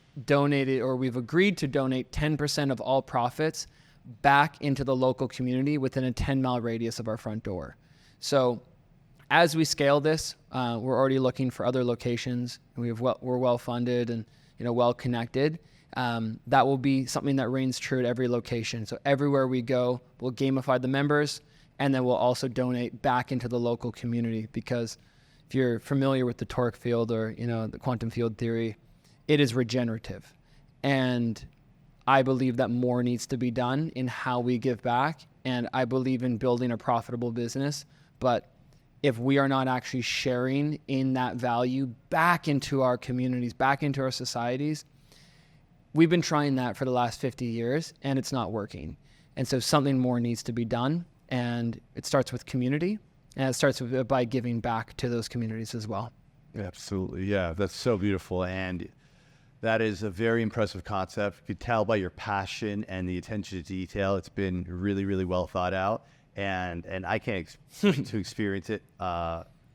agreed to donate 10% of all profits back into the local community within a 10-mile radius of our front door. So as we scale this, we're already looking for other locations. We're well funded and well connected. That will be something that reigns true at every location. So everywhere we go, we'll gamify the members, and then we'll also donate back into the local community. Because if you're familiar with the torque field or the quantum field theory, it is regenerative. And I believe that more needs to be done in how we give back. And I believe in building a profitable business. But if we are not actually sharing in that value back into our communities, back into our societies, we've been trying that for the last 50 years and it's not working. And so something more needs to be done. And it starts with community, and it starts by giving back to those communities as well. Absolutely. Yeah, that's so beautiful. And that is a very impressive concept. You could tell by your passion and the attention to detail. It's been really, really well thought out. And I can't wait to experience it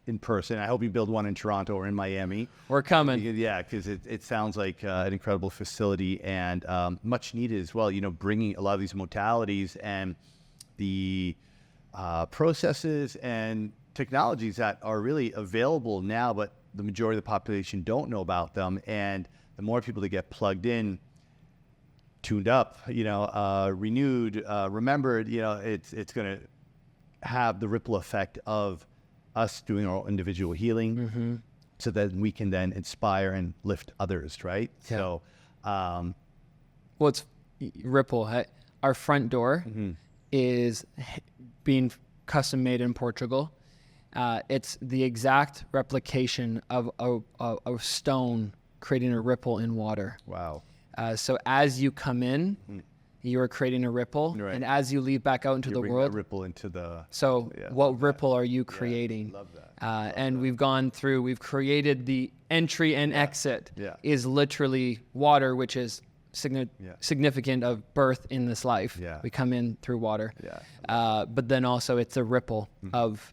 in person. I hope you build one in Toronto or in Miami. We're coming. Yeah, because it sounds like an incredible facility and much needed as well. Bringing a lot of these modalities and the processes and technologies that are really available now, but the majority of the population don't know about them. And the more people that get plugged in, tuned up, renewed, remembered, it's going to have the ripple effect of us doing our individual healing, so that we can then inspire and lift others, right? Yeah. So, it's ripple. Our front door is being custom made in Portugal. It's the exact replication of a stone creating a ripple in water. wow. So as you come in, you are creating a ripple, Right. and as you leave back out into the Bring world, that ripple into the. so Yeah, what ripple are you creating? Love that. And we've created the entry and exit Yeah. is literally water, which is significant of birth in this life. Yeah. We come in through water. Yeah. But then also it's a ripple of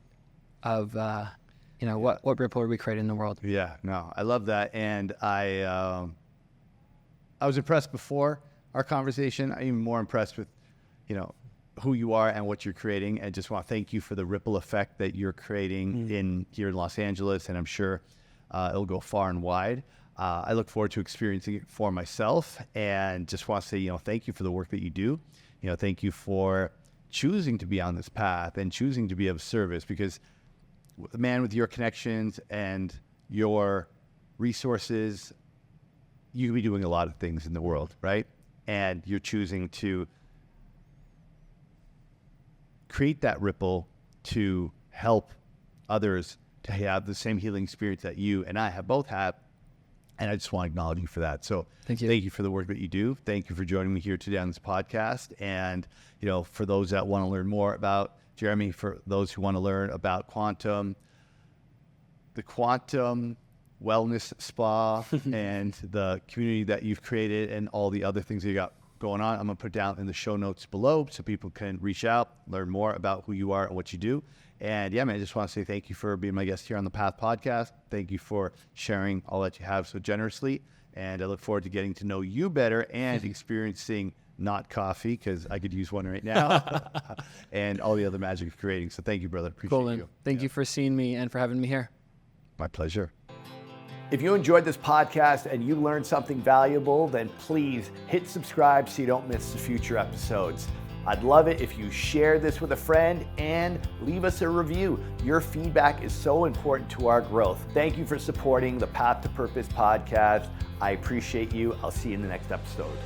what ripple are we creating in the world? Yeah, no, I love that. And I was impressed before our conversation. I'm even more impressed with, who you are and what you're creating. And just want to thank you for the ripple effect that you're creating here in Los Angeles. And I'm sure it'll go far and wide. I look forward to experiencing it for myself, and just want to say, thank you for the work that you do. Thank you for choosing to be on this path and choosing to be of service, because the man with your connections and your resources, you could be doing a lot of things in the world, right? And you're choosing to create that ripple to help others to have the same healing experience that you and I have both had. And I just want to acknowledge you for that. So Thank you. Thank you for the work that you do. Thank you for joining me here today on this podcast. And, for those that want to learn more about Jeremy, for those who want to learn about quantum, the quantum wellness spa and the community that you've created and all the other things that you got going on, I'm going to put down in the show notes below so people can reach out, learn more about who you are and what you do. And yeah, man, I just want to say thank you for being my guest here on the Path Podcast. Thank you for sharing all that you have so generously. And I look forward to getting to know you better and experiencing not coffee, because I could use one right now, and all the other magic of creating. So thank you, brother. Appreciate you. Thank you for seeing me and for having me here. My pleasure. If you enjoyed this podcast and you learned something valuable, then please hit subscribe so you don't miss the future episodes. I'd love it if you share this with a friend and leave us a review. Your feedback is so important to our growth. Thank you for supporting the Path to Purpose podcast. I appreciate you. I'll see you in the next episode.